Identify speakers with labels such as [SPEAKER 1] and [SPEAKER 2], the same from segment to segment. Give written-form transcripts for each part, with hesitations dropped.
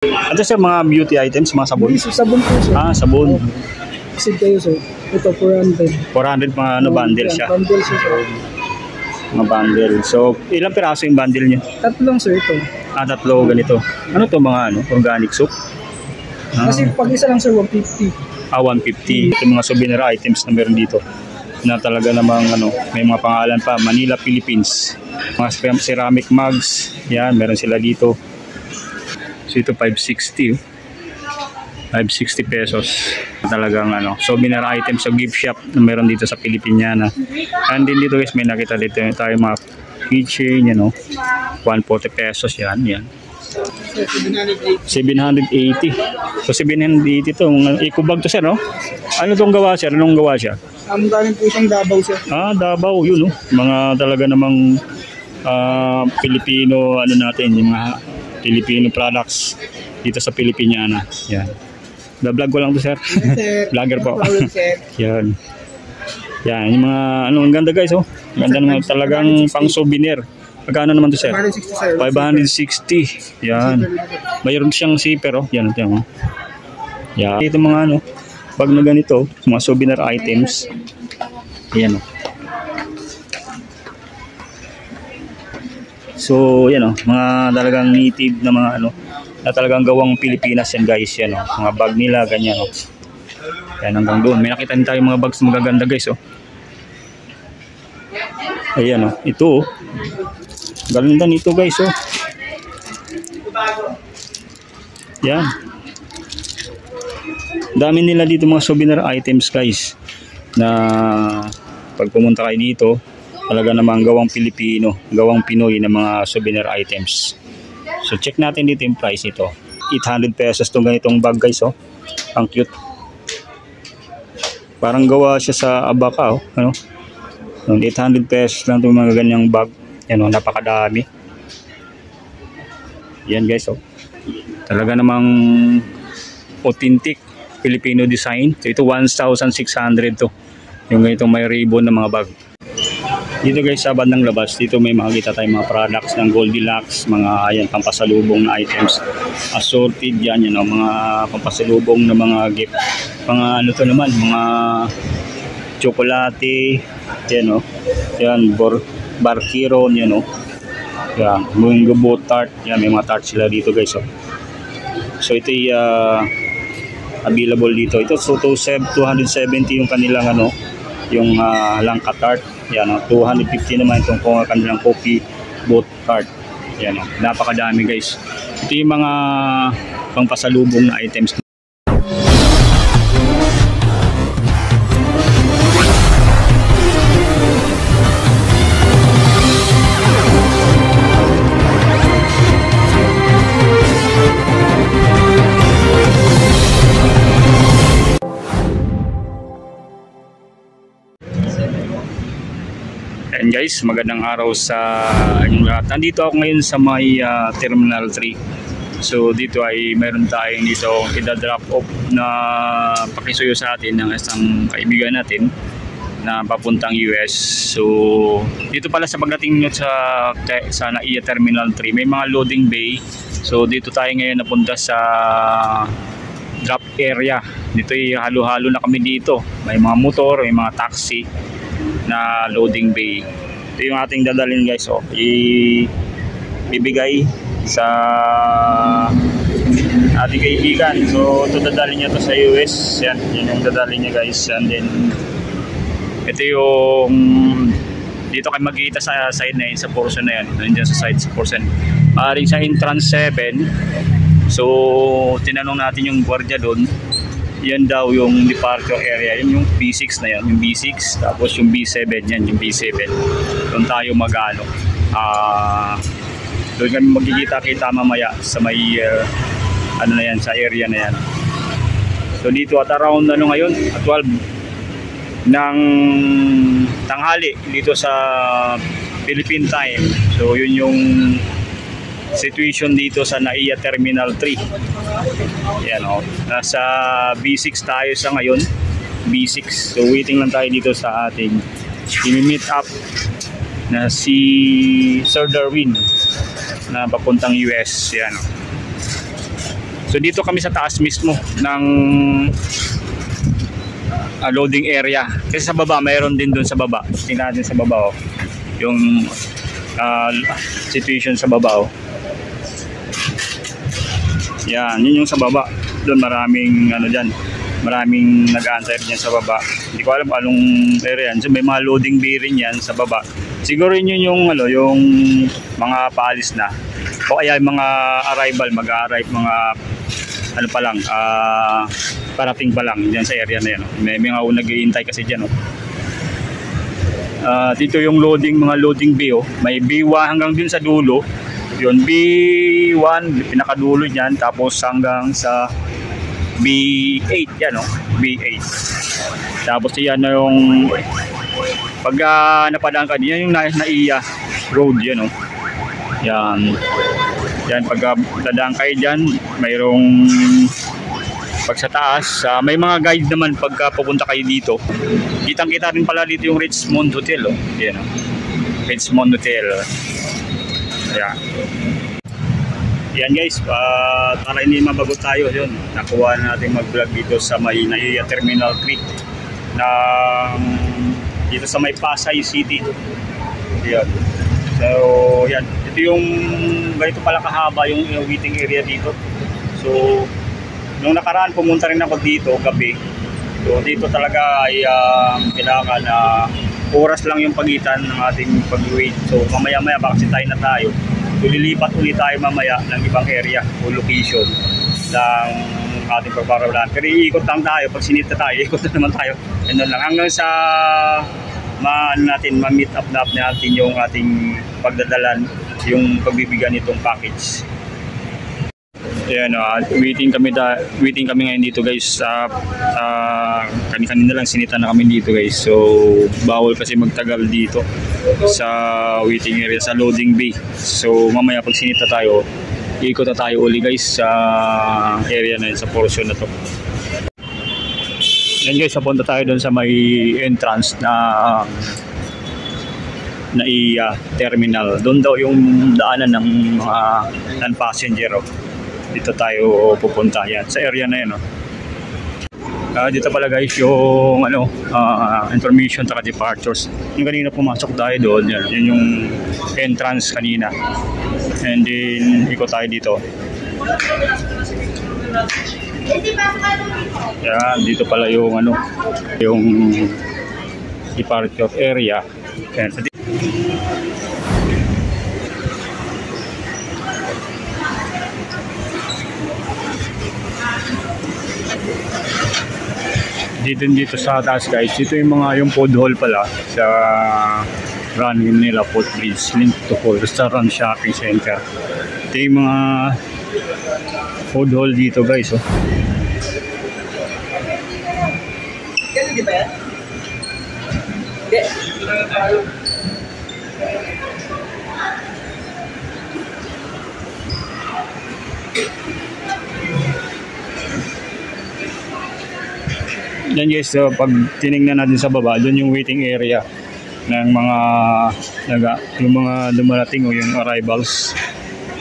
[SPEAKER 1] Ano sir, mga beauty items, mga sabon?
[SPEAKER 2] Sabon po sir.
[SPEAKER 1] Ah, sabon.
[SPEAKER 2] Kasi kayo sir. Ito 400.
[SPEAKER 1] 400 mga ano, bundle siya.
[SPEAKER 2] Bundle siya sir.
[SPEAKER 1] Mga bundle. So, ilang piraso yung bundle niya?
[SPEAKER 2] Tatlong sir ito.
[SPEAKER 1] Ah, tatlo, ganito. Ano to mga ano, organic soap?
[SPEAKER 2] Kasi pag isa lang sir, 150.
[SPEAKER 1] Ah, 150. Ito mga souvenir items na meron dito. Na talaga namang ano, may mga pangalan pa. Manila, Philippines. Mga ceramic mugs. Yan, meron sila dito. So ito 560. 560 pesos. Talagang ano, souvenir items sa gift shop na meron dito sa Pilipinyana. And din dito guys, may nakita dito tayo mga keychain, you know. 140 pesos yan, yan. 780. So 780 to, eco-bag to sir, no? Ano tong gawa sir? Anong gawa siya?
[SPEAKER 2] Galing po siyang Davao sir.
[SPEAKER 1] Ah, Davao, yun, no? Mga talaga namang Filipino, ano natin, yung mga Filipino products dito sa Pilipinyana. Yan. Da-vlog ko lang to sir. Vlogger po. Yan. Yan, yung mga, ano, ang ganda guys, oh. Ganda naman, talagang pang souvenir. Magkano naman to sir? 560. Yan. Mayroon siyang zipper, oh. Yan, yan, oh. Yan. Ito mga ano, pag na ganito, mga souvenir items. Yan, oh. So, yan, oh. Mga talagang native na mga ano, na talagang gawang Pilipinas yan guys. Yan, oh. Mga bag nila, ganyan, oh. Yan, hanggang doon. May nakita tayo mga bags magaganda guys, oh. Ayan, oh. Ito, oh. Ganda nito guys, oh. Yan. Dami nila dito mga souvenir items guys. Na pag pumunta kayo dito, talaga namang gawang Pilipino, gawang Pinoy na mga souvenir items. So check natin dito yung price ito. 800 pesos itong ganitong bag guys, oh. Ang cute. Parang gawa siya sa Abaca, oh. Ano? 800 pesos lang itong mga ganyang bag. Yan, oh, napakadami. Yan guys, oh. Talaga namang authentic Filipino design. So ito 1,600 to. Yung ganitong may ribbon na mga bag. Dito guys sa bandang labas, dito may makikita tayong mga products ng Goldilocks, mga ayan pampasalubong na items. Assorted yan, you know, mga pampasalubong na mga gift. Mga ano to naman, mga tsokolate, yan, oh. Yan, Barkiron, yan, oh. Yan, Mungo Boat Tart. Yan, may mga tart sila dito guys, oh. So ito ay available dito. Ito so 270 yung kanilang ano, yung langka tart. Yan, oh. 250 naman itong kanilang coffee boat tart. Yan, oh. Napakadami guys. Ito yung mga pangpasalubong na items. And guys, magandang araw sa inyong lahat. Nandito ako ngayon sa may Terminal 3. So dito ay meron tayong dito i-drop off na pakisuyo sa atin ng isang kaibigan natin na papuntang US. So dito pala sa pagdating nyo sa NAIA Terminal 3, may mga loading bay. So dito tayo ngayon napunta sa drop area. Dito ay halo-halo na kami dito. May mga motor, may mga taxi na loading bay. Ito yung ating dadalhin guys, oh. Ibibigay sa ating kaibigan. So ito dadalhin niya to sa US. Yan, yun yung dadalhin niya guys. And then ito yung dito kayo magkikita sa side na yun, sa portion na yan. Nandiyan sa side, sa portion. Maaring sa entrance 7. So tinanong natin yung gwardiya doon. Yan daw yung departure area, yun yung B6 na yan, yung B6, tapos yung B7 yan, yung B7. Doon tayo mag-ano. Doon kami magkikita-kita mamaya sa may ano na yan, sa area na yan. So dito at around ano ngayon, at 12 ng tanghali dito sa Philippine time. So yun yung situation dito sa NAIA Terminal 3. Yan, oh. Nasa B6 tayo sa ngayon. B6. So waiting lang tayo dito sa ating i-meet up na si Sir Darwin na papuntang US. Yan, oh. So dito kami sa taas mismo ng loading area. Kasi sa baba, mayroon din doon sa baba. Tingnan natin sa baba, oh. Yung situation sa baba, oh. Yan, yun yung sa baba. Doon maraming maraming nag-aantay diyan sa baba. Hindi ko alam anong area yan. So may mga loading bay rin yan sa baba. Siguro yun yung yung mga paalis na. O kaya yung mga arrival, mag-arrive mga parating pa lang diyan sa area na yan. May mga nag-iintay kasi diyan, oh. Dito yung mga loading bay, oh. May B1 hanggang dun sa dulo. Yun, B1 pinakadulo niyan, tapos hanggang sa B8 yan, oh. B8. Tapos yan na yung pag napadaan ka diyan, yung NAIA road yan, oh. Yan. Yan, pag dadaan kayo dyan, mayroong pag sa taas, may mga guide naman pagka pupunta kayo dito. Kitang-kita rin pala dito yung Richmond Hotel, oh. Yan, oh. Richmond Hotel. Yan. Yan guys, para hindi mabagot tayo, yun. Nakuha natin mag-vlog dito sa may NAIA Terminal 3 dito sa may Pasay City. Yan. So, yan. Ito yung ganito pala kahaba yung waiting area dito. So, nung nakaraan pumunta rin ako dito gabi. So, dito talaga ay kailangan na oras lang yung pagitan ng ating pag-wait. So, mamaya-maya baka tayo na tayo. So, lilipat ulit tayo mamaya ng ibang area o location ng ating pagpaparalan. Pero iikot lang tayo. Pag sinita tayo, ikot na naman tayo. Ganun lang. Hanggang sa ma-meet up natin yung ating pagdadalan, yung pagbibigyan nitong package. Ayan, waiting kami ngayon dito guys. Kanina lang sinita na kami dito guys. So bawal kasi magtagal dito sa waiting area, sa loading bay. So mamaya pag sinita tayo, ikot na tayo uli guys sa area na yun, sa portion na to. Yan guys, papunta tayo doon sa may entrance na NAIA terminal. Doon daw yung daanan ng mga non-passenger, oh. Dito tayo pupunta, yan sa area na yan, oh. Dito pala guys yung information at departures. Yung kanina pumasok tayo doon, yun yung entrance kanina. And then ikot tayo dito. Yan, dito pala yung yung departure area. Yan. Dito sa taas guys, dito yung food hall pala sa runway nila, footbridge link to full restaurant, shopping center. Ito yung mga food hall dito guys, oh.
[SPEAKER 2] Di ba yan? Hindi.
[SPEAKER 1] Yan guys, so pag tinignan natin sa baba, doon yung waiting area ng yung mga dumarating o yung arrivals.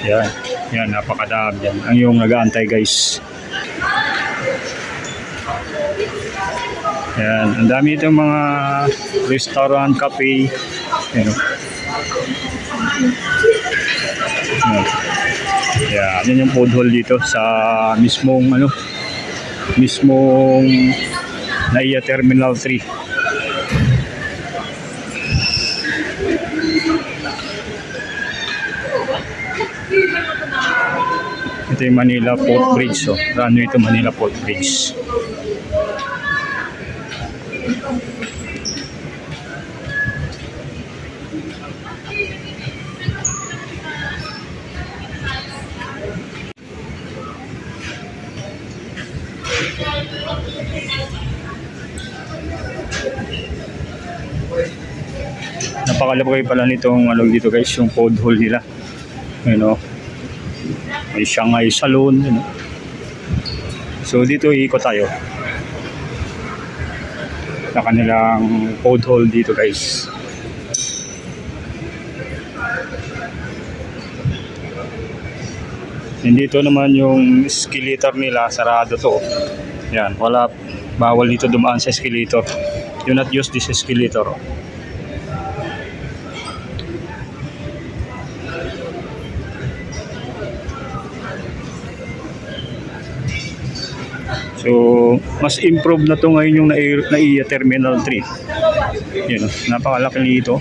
[SPEAKER 1] Yan, napakadami yan. Ang yung nag-aantay guys. Yan, ang dami itong mga restaurant, cafe. Yan yung food hall dito sa mismong NAIA Terminal 3. Ito yung Manila Port Bridge, oh. Runway to Manila Port Bridge. Napakalapay pala nitong dito guys, yung food hall nila. May Shanghai Saloon, So dito iikot tayo sa kanilang food hall dito guys. Dito naman yung escalator nila, sarado to. Yan, wala, bawal dito dumaan sa escalator. Do not use this escalator. So, mas improve na to ngayon yung NAIA Terminal 3. Yan, napakalaki nito.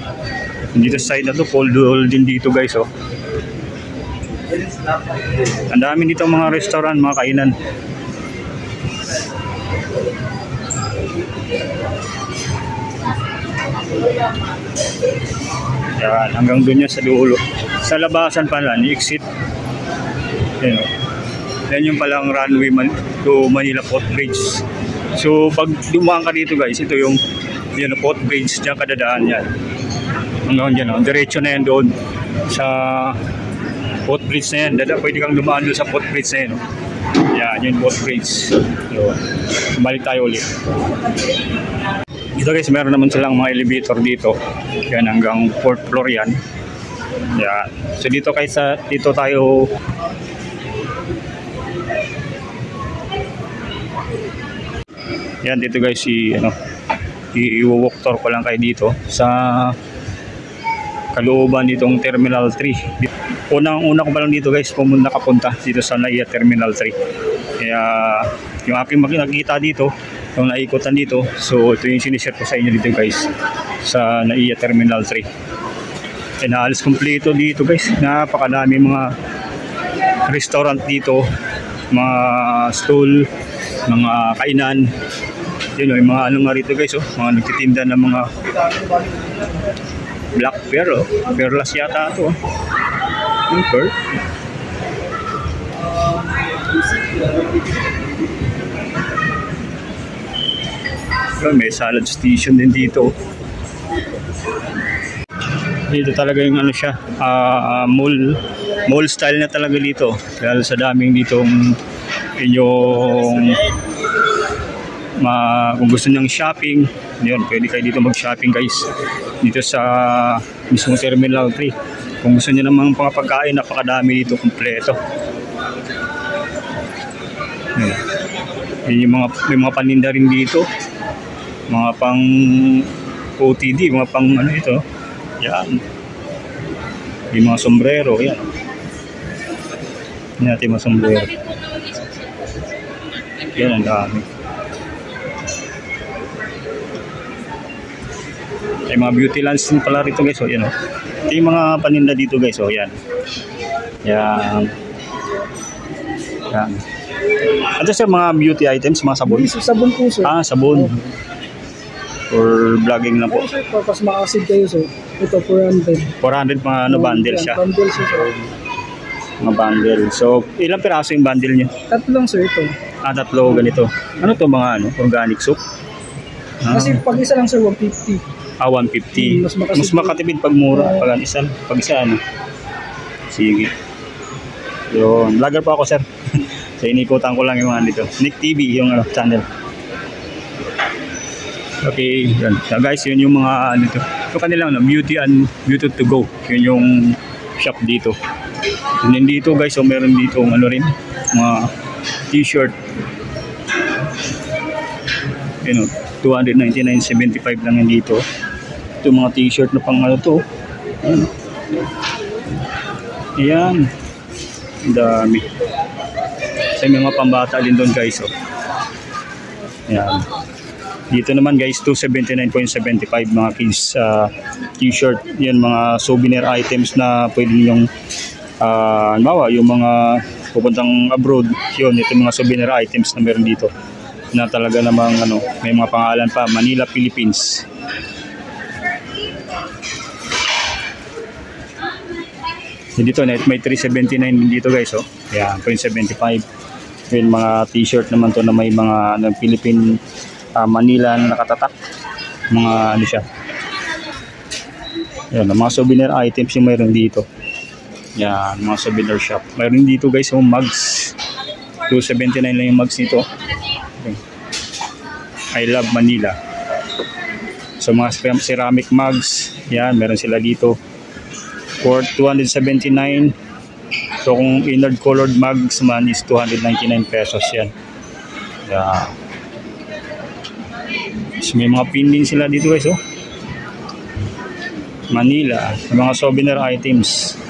[SPEAKER 1] Dito sa side na to, cold din dito guys, oh. Ang dami dito mga restaurant, mga kainan. Yan, hanggang doon yan sa dulo. Sa labasan pala, ni-exit. Yan, oh. Yan yung palang runway to Manila Port Bridge. So pag dumaan ka dito guys, ito yung yan, Port Bridge, diyan kadadaan yan. Hanggang dyan, oh. Diretso na yan doon sa Port Bridge na yan. Pwede kang dumaan doon sa Port Bridge na yan. Oh. Yan, yung Port Bridge. So, balik tayo ulit. Dito guys, meron naman silang mga elevator dito. Yan, hanggang 4th floor yan. Yan. So dito dito tayo. Yan, dito guys, i-walk tour ko lang kayo dito sa kalooban ditong Terminal 3. Unang-una ko pa lang dito guys, nakapunta dito sa NAIA Terminal 3. Kaya yung aking nakikita dito, yung naikutan dito, so ito yung sinishare ko sa inyo dito guys sa NAIA Terminal 3. And halos kompleto dito guys, napakadami mga restaurant dito, mga stall, mga kainan. Yun, yung mga nga rito guys, oh, mga nagtitinda ng mga black pearl, oh. Perlas yata ito, oh. Yung pearl. So, may salad station din dito. Dito talaga yung siya, mall style na talaga dito. Dahil sa daming ditong inyong kung gusto niyang shopping, yun, pwede kayo dito mag-shopping guys. Dito sa mismong Terminal 3. Kung gusto niyo namang pagkain, napakadami dito, kompleto. Yun, may mga paninda rin dito. Mga pang OTD, mga pang ito. Yan. Yung mga sombrero, yan. Yan natin mga sombrero. Yan, ang dami. Ay mga beauty lands din pala rito guys, oh, yan, oh. Ito yung mga paninda dito guys, oh, yan. Yan. Yan. Ano sir, mga beauty items, mga sabon?
[SPEAKER 2] Sabon po sir.
[SPEAKER 1] Ah, sabon. For vlogging lang po.
[SPEAKER 2] Sir, tapos ma-acid kayo sir. Ito 400.
[SPEAKER 1] 400 mga bundle siya.
[SPEAKER 2] Bundle siya sir.
[SPEAKER 1] Mga bundle. So, ilang piraso yung bundle niyo?
[SPEAKER 2] Tatlong sir ito.
[SPEAKER 1] Ah, tatlo, ganito. Ano to mga organic soup?
[SPEAKER 2] Kasi pag isa lang sir, 150.
[SPEAKER 1] 150. Mas makatipid pag mura. Pag isa, sige. Yun. Vlogger po ako sir. So inikutan ko lang yung mga dito. Nick TV yung channel. Okay. Yun. So guys, yun yung mga dito. So kanilang beauty to go. Yun yung shop dito. And then dito guys, so meron dito rin. Mga t-shirt. Yun, 299.75 lang yan dito. Ito mga t-shirt na pang to. Ayan. Ang dami. Sa may mga pambata din doon guys, oh. Ayan. Dito naman guys, 279.75 mga kids t-shirt. Yan mga souvenir items na pwede yung halimbawa yung mga pupuntang abroad. Yun, ito mga souvenir items na meron dito. Na talaga namang may mga pangalan pa, Manila, Philippines. Dito na may 379 dito guys, oh. Yeah, 375. Yung mga t-shirt naman to na may mga Philippine Manila na nakatatak. Mga siya. Yan, mga souvenir items yung mayroon dito. Yan, mga souvenir shop. Mayroon dito guys yung mugs. 279 lang yung mugs nito. Okay. I love Manila. So mga ceramic mugs, yan, meron sila dito for 279. So So kung inard colored mugs man is 299 pesos yan. Yeah. So, may mga pin din sila dito guys, oh. Manila, mga souvenir items.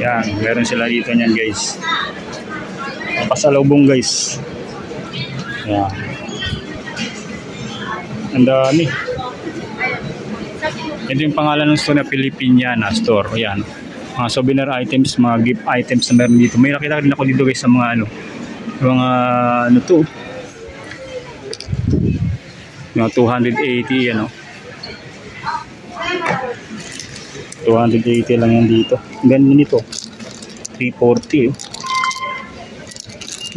[SPEAKER 1] Yan, meron sila dito niyan guys. Pasalubong guys. Yan. Ang dami. Ito yung pangalan ng store na Filipiniana Store. Yan. Mga souvenir items, mga gift items na meron dito. May nakita din ako dito guys sa mga ano. Mga ano to. Mga 280 ano. 280 lang yan dito. Ganyan nito. 340.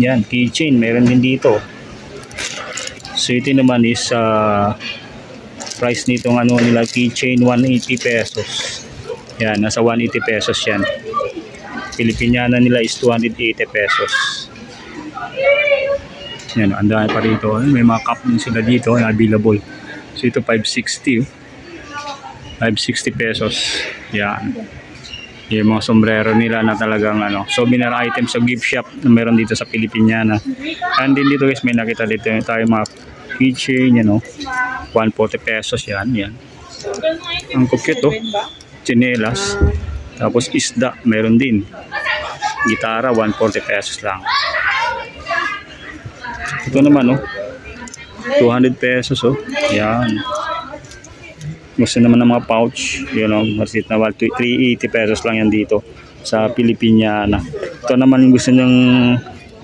[SPEAKER 1] Yan, keychain meron din dito. So ito naman is price nitong ano nila keychain 180 pesos. Yan, nasa 180 pesos yan. Filipiniana nila is 280 pesos. Yan, ang dami pa rito. May mga cup din sila dito na available. So ito 560. 560 pesos. Yan. Yung mga sombrero nila na talagang ano, souvenir items sa gift shop na meron dito sa Filipiniana. And din dito guys, may nakita dito tayo mga keychain, yan o. 140 pesos yan. Yan. Ang cute o. Chinelas. Tapos isda, meron din. Gitara, 140 pesos lang. Ito naman oh, 200 pesos oh. Yan. Gusto naman ng mga pouch, yun oh, masit na 380 pesos lang yan dito sa Filipiniana. Ito naman yung gusto ng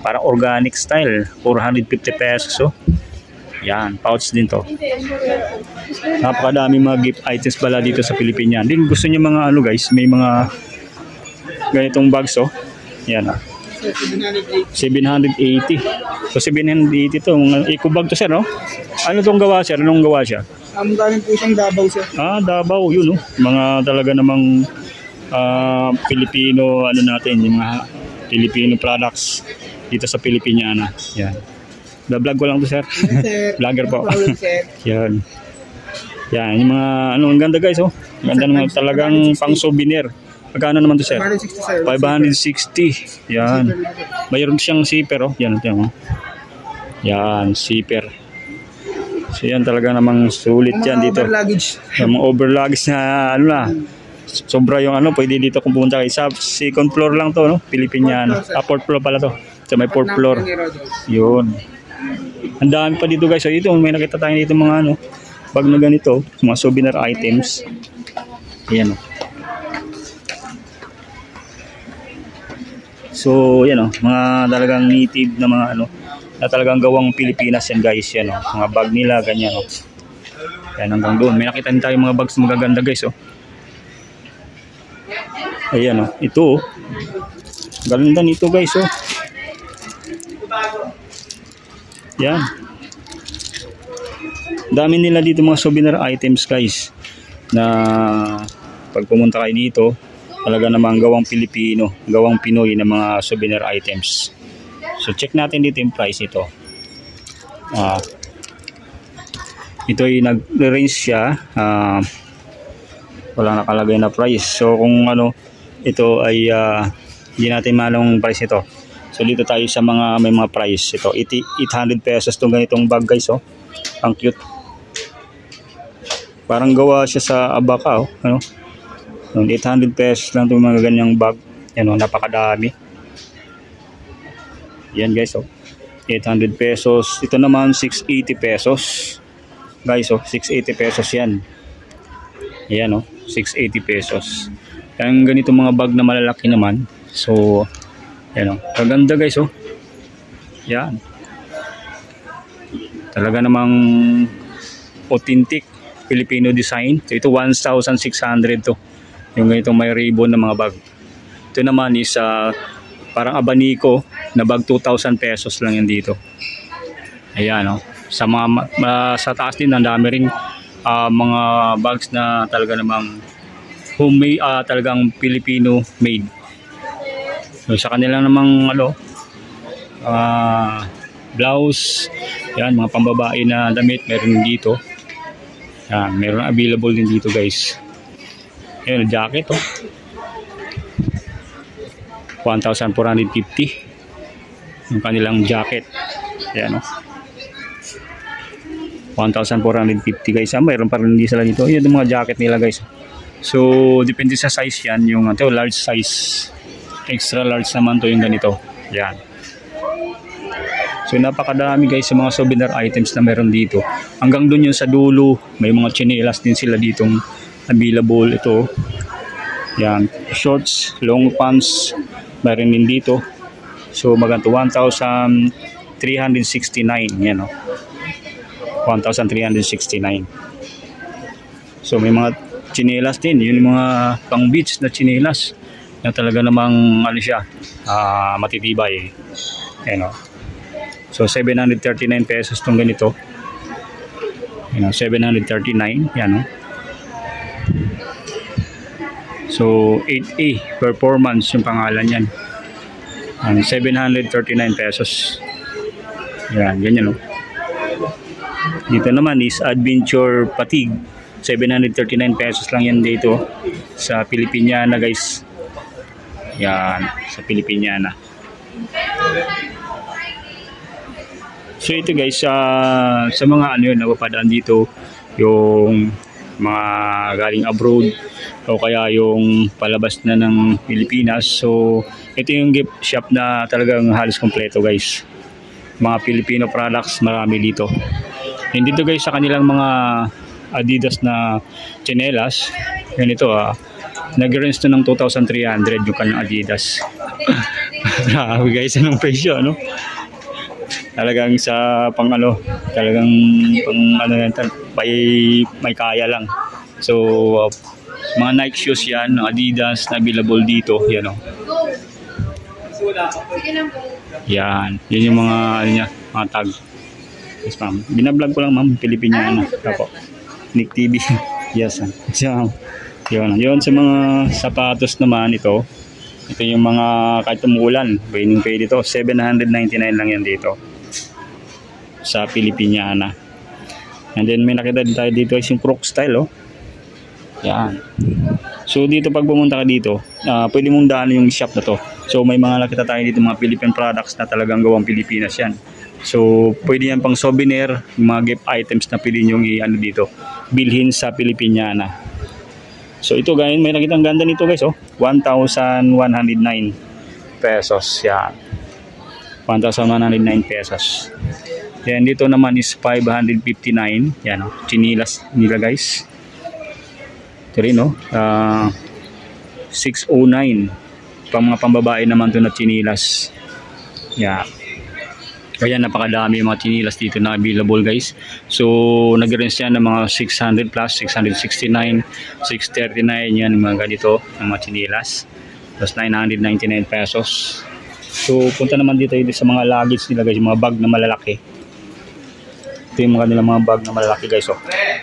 [SPEAKER 1] para organic style, 450 pesos oh. Yan, pouch din to. Napakadami mga gift items pala dito sa Filipiniana. Din gusto niyo mga ano guys, may mga ganitong bags oh. Yan ah. 780. So 780 to, mga eco bag to sir, no? Ano tong gawa sir? Anong gawa siya?
[SPEAKER 2] Galing po siyang Davao sir.
[SPEAKER 1] Ah, Davao, yun no. Mga talaga namang Filipino ano natin, yung mga Filipino products dito sa Filipiniana. Yan. Vlog ko lang to sir. Vlogger po. Yan. Yan, yung mga ano, ang ganda guys oh. Ganda naman talagang pang souvenir. Magkano naman to sir? 560. Yan. Mayroon siyang zipper oh. Yan, yan. Yan, zipper. So yan talaga namang sulit yan dito. Yung mga over luggage na ano na. Sobra yung ano, pwede dito kung pumunta kayo. Sa second floor lang to, no? Filipiniana. Fourth floor pala to. So may fourth floor. Yun. Ang dami pa dito guys. So ito, may nakita tayo dito mga ano, bag na ganito, mga souvenir items. Ayan oh. So, yan o, mga talagang native na mga ano, na talagang gawang Pilipinas yan guys, yan o, mga bag nila, ganyan o. Yan hanggang doon, may nakita tayo mga bags magaganda guys o. Ayan o, ito o. Ganda nito guys o. Yan. Dami nila dito mga souvenir items guys, na pag pumunta kayo dito, talaga namang gawang Pilipino, gawang Pinoy na mga souvenir items. So check natin dito yung price ito. Ito ay nag-range siya. Wala nakalagay na price. So kung ano, ito ay hindi natin malong price ito. So dito tayo sa mga may mga price. Ito 800 pesos itong ganitong bag guys oh. Ang cute. Parang gawa siya sa Abaca oh. Ano? 800 pesos lang itong mga ganyang bag. Yan o, napakadami. Yan guys o. 800 pesos. Ito naman 680 pesos. Guys o, 680 pesos yan. Yan o, 680 pesos. Yung ganito mga bag na malalaki naman. So, yan o. Kaganda guys o. Yan. Talaga namang authentic Filipino design. So, ito 1,600 to. Yung ganitong may ribbon na mga bag. Ito naman is parang abaniko na bag 2,000 pesos lang yan dito. Ayan o. Sa sa taas din ang dami rin mga bags na talaga namang homemade, talagang Filipino made. So, sa kanila namang ano, blouse, yan mga pambabae na damit meron dito. Yan, meron available din dito guys. Ayan, jacket oh. 1,450 yung kanilang jacket. Ayan, 1,450 guys. Mayroon pa rin hindi sila dito. Ayan yung mga jacket nila guys. So depende sa size yan. Yung large size, extra large naman to yung ganito. Ayan. So napakadami guys sa mga souvenir items na meron dito. Hanggang doon yung sa dulo, may mga chinelas din sila ditong available. Ito, yan, shorts, long pants, meron din dito. So maganda 1,369, yan 1,369. So may mga chinelas din, yun yung mga pang beach na chinelas na talaga namang ano siya, matitibay. Yan So 739 pesos tong ganito. 739, yan So 8A performance yung pangalan yan. 739 pesos. Yan, ganyan Dito naman is Adventure Fatigue. 739 pesos lang yan dito sa Pilipiniana guys. Yan, sa Pilipiniana. So ito guys, sa mga ano yun, napapadaan dito yung mga galing abroad o kaya yung palabas na ng Pilipinas. So ito yung gift shop na talagang halos kompleto guys. Mga Filipino products marami dito. And dito guys sa kanilang mga Adidas na chinelas, yan ito nag-range to ng 2,300 yung kanilang Adidas. Grabe guys, anong presyo talagang sa pang talagang pang may kaya lang. So mga Nike shoes yan, Adidas na available dito, yan yan, yun yung mga niya, mga tag. Yes ma'am, binablog ko lang ma'am, Pilipiniana ako, Nick TV. Yes ma'am. So yun sa mga sapatos naman, ito yung mga kahit umuulan pwede dito, 799 lang yan dito sa Pilipiniana. And then may nakita din tayo dito is yung Croc style yan. So dito pag pumunta ka dito, pwede mong daanan yung shop na to. So may mga nakita tayo dito mga Philippine products na talagang gawang Pilipinas yan. So pwede yan pang souvenir, mga gift items na pwede nyo dito bilhin sa Pilipiniana. So ito guys, may nakita ang ganda nito guys 1,109 pesos yan. 1,109 pesos. Yan, dito naman is 559. Yan chinilas nila guys. Ito rin 609. Pang mga pambabae naman to na chinilas. Yan. Kaya napakadami yung mga chinilas dito na available guys. So nag-range yan ng mga 600 plus, 669, 639. Yan yung mga ganito ng mga chinilas. Plus 999 pesos. So punta naman dito sa mga luggage nila guys, yung mga bag na malalaki. Ito yung mga nilang mga bag na malalaki guys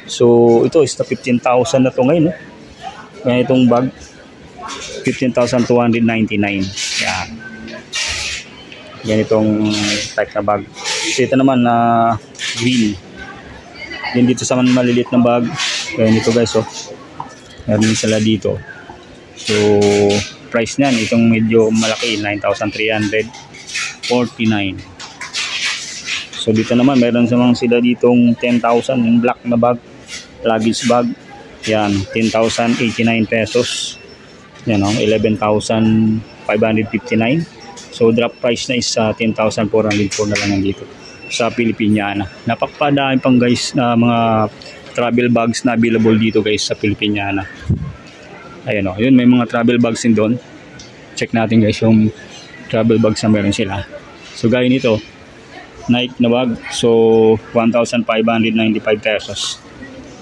[SPEAKER 1] So ito is na 15,000 na to ngayon Kaya itong bag 15,299. Yan. Yan itong type na bag. So ito naman na green. Yan dito sa maliliit na bag. Kaya ito guys meron sila dito. So price niyan itong medyo malaki 9,349. So dito naman meron sila ditong 10,000 yung black na bag, luggage bag. Yan, 10,089 pesos. Yan 11,559. So drop price na is 10,404 na lang dito sa Pilipiniana. Napakadami pang guys na mga travel bags na available dito guys sa Pilipiniana. Ayun yun may mga travel bags din doon. Check natin guys yung travel bags na meron sila. So gaya nito Nike na bag, so 1,595 pesos.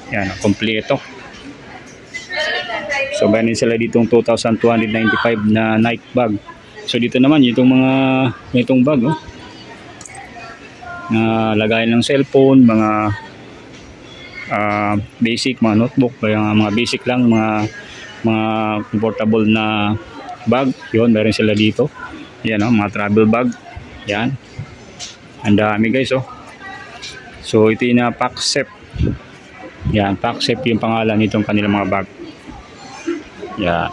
[SPEAKER 1] Yan, kompleto. So meron sila ditong 2,295 na Nike bag. So dito naman itong bag na lagayan ng cellphone, mga basic, mga notebook, mga basic lang, mga comfortable na bag. Yun, meron sila dito. Yan mga travel bag. Yan. Ang dami guys So ito yung Pacsep. Yan, Pacsep yung pangalan nitong kanilang mga bag. Yan.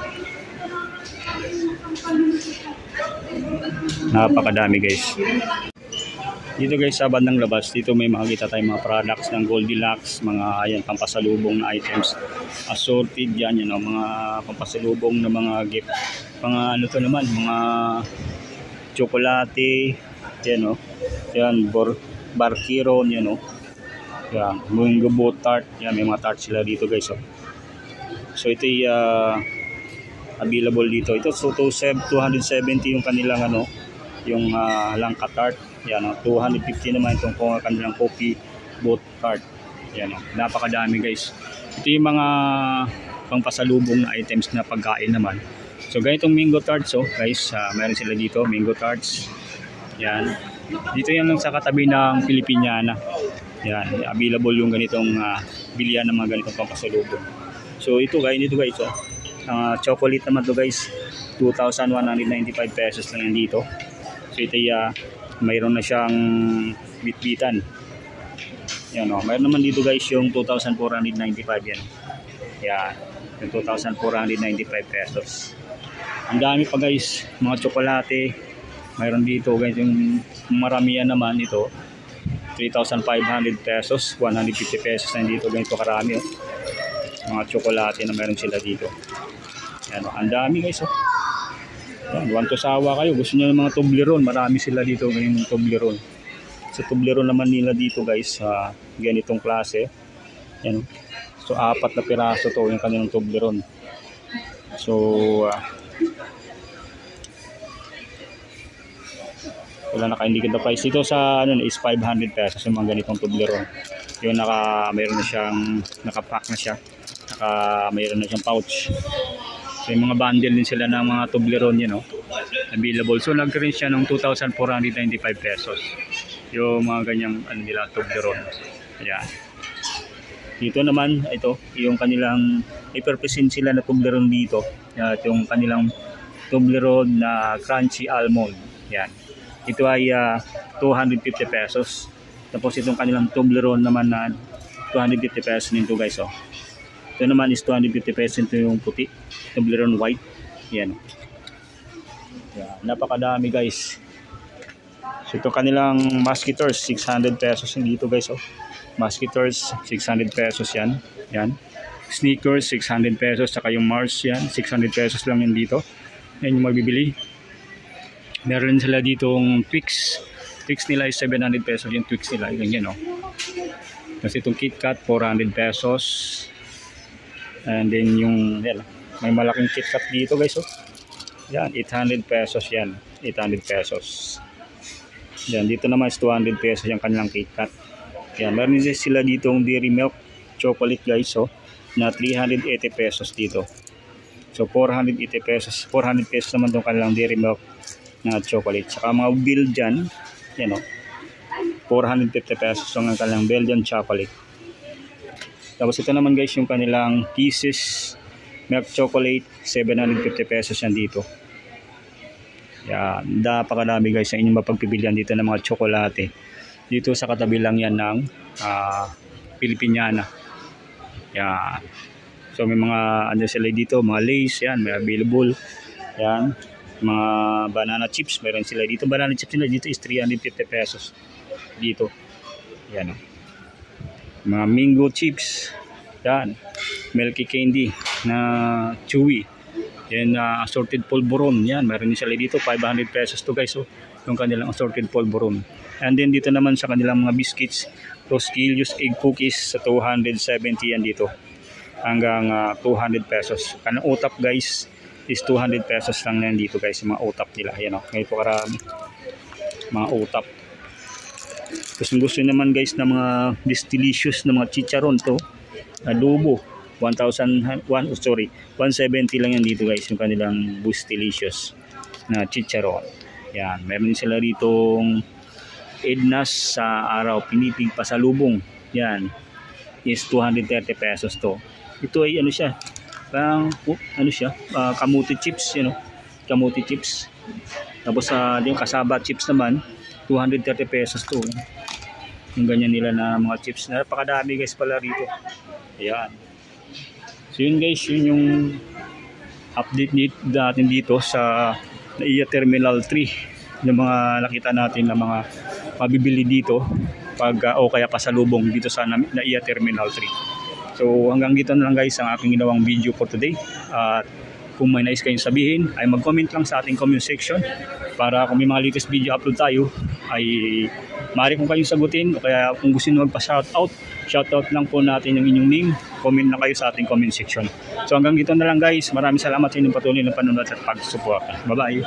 [SPEAKER 1] Napakadami guys. Dito guys sa bandang labas, dito may makikita tayong mga products ng Goldilocks, mga ayan pampasalubong na items. Assorted yan, you know, mga pampasalubong na mga gift. Mga ano to naman, mga tsokolate, yan o. Yan, Barkiron, yan o. Yan, Mungo Boat Tart, yan, may mga tart sila dito guys o. So ito ay available dito. Ito so 270 yung kanilang ano, yung langka tart. Yan o, 250 naman itong kanilang coffee boat tart. Yan o, napakadami guys. Ito yung mga pangpasalubong na items na pagkain naman. So ganitong mango tarts oh guys, meron sila dito, mango tarts. Yan. Dito yan lang sa katabi ng Filipiniana. Yan, available yung ganitong bilihan ng mga ganitong pangpasalubong. So ito guys, oh. Chocolate naman to guys. 2,195 pesos lang yan dito. So ito mayroon na siyang bitbitan. Yan o. Mayroon naman dito guys yung 2,495 yan. Yan. Yung 2,495 pesos. Ang dami pa guys. Mga tsokolate. Mayroon dito guys yung maramihan naman ito. 3,500 pesos. 150 pesos na dito. Ganito karami o. Mga tsokolate na mayroon sila dito. Yan o. Ang dami guys o. Yan, want to sawa kayo, gusto niyo ng mga Toblerone, marami sila dito ngayong Toblerone. Sa Toblerone naman nila dito guys, ganitong klase. Yan. So 4 na piraso to yung kanilang Toblerone. So wala naka-indicate na price dito sa ano is 500 pesos yung mga ganitong Toblerone. Yung mayroon na siyang naka-pack na siya. Mayroon na siyang pouch. So, yung mga bundle din sila ng mga Toblerone yun, no? Available. So nagkaroon siya ng 2,495 pesos. Yung mga ganyang ano nila, Toblerone. Ayan. Dito naman, ito, yung kanilang i-present sila na Toblerone dito. At yung kanilang Toblerone na crunchy almond. Yan. Ito ay 250 pesos. Tapos itong kanilang Toblerone naman na 250 pesos nito guys, oh. Ito naman is 250 pesos, ito yung puti. Toblerone white. Yan. Yan. Napakadami guys. So ito kanilang Musketeers, 600 pesos dito guys, oh. Musketeers, 600 pesos yan. Yan. Sneakers, 600 pesos. Saka yung Mars yan, 600 pesos lang yan dito. Yan yung magbibili. Meron sila ditong Twix. Twix nila is 700 pesos yung Twix nila. Ganyan, oh. Kasi itong KitKat, 400 pesos. And then yung, yan, may malaking KitKat dito guys, oh. Yan, 800 pesos yan. 800 pesos. Yan, dito naman is 200 pesos yung kanilang KitKat. Yan, meron din sila ditong Dairy Milk chocolate guys, oh, na 380 pesos dito. So 480 pesos. 400 pesos naman itong kanilang Dairy Milk na chocolate. Saka mga Belgian, yan, oh, 450 pesos ang kanilang Belgian chocolate. Tapos ito naman guys yung kanilang Kisses milk chocolate, 750 pesos yan dito. Yan, napakadami guys ang inyong mapagpipilian dito ng mga tsokolate. Dito sa katabi lang yan ng Filipiniana. Yan. So may mga ano sila dito, mga Lays, yan, may available. Yan, mga banana chips, meron sila dito. Banana chips nila dito is 350 pesos dito. Yan, oh. Mga mango chips, yan, milky candy na chewy, yan, assorted polvoron, yan, meron din sila dito, 500 pesos to guys, so yung kanilang assorted polvoron. And then dito naman sa kanilang mga biscuits, Rosquillos egg cookies sa 270 yan dito hanggang 200 pesos. Kanang utap guys is 200 pesos lang yan dito guys, yung mga utap nila, yan, oh, ngayon po karami mga utap. Tapos gusto naman guys na mga delicious na mga chicharon to, adobo, 170 lang yan dito guys, yung kanilang delicious na chicharon. Yan, meron sila ditong Edna's sa araw pinipig pasalubong. Yan is 230 pesos to. Ito ay ano siya, parang ano siya, kamuti chips, you know, kamuti chips. Tapos yung kasaba chips naman 230 pesos to. Yung ganyan nila na mga chips. Napakadami guys pala rito. Ayan. So yun guys, yun yung update natin dito sa NAIA Terminal 3. yung mga nakita natin na mga mabibili dito pag o kaya pasalubong dito sa NAIA Terminal 3. So hanggang dito na lang guys ang aking ginawang video for today. At kung may nais kayong sabihin ay mag-comment lang sa ating comment section para kung may mga latest video upload tayo ay maaari kong kayong sagutin, o kaya kung gusto nyo magpa-shoutout lang po natin yung inyong name, comment na kayo sa ating comment section. So hanggang dito na lang guys, maraming salamat sa inyong patuloy na panonood at pagsuporta. Bye bye!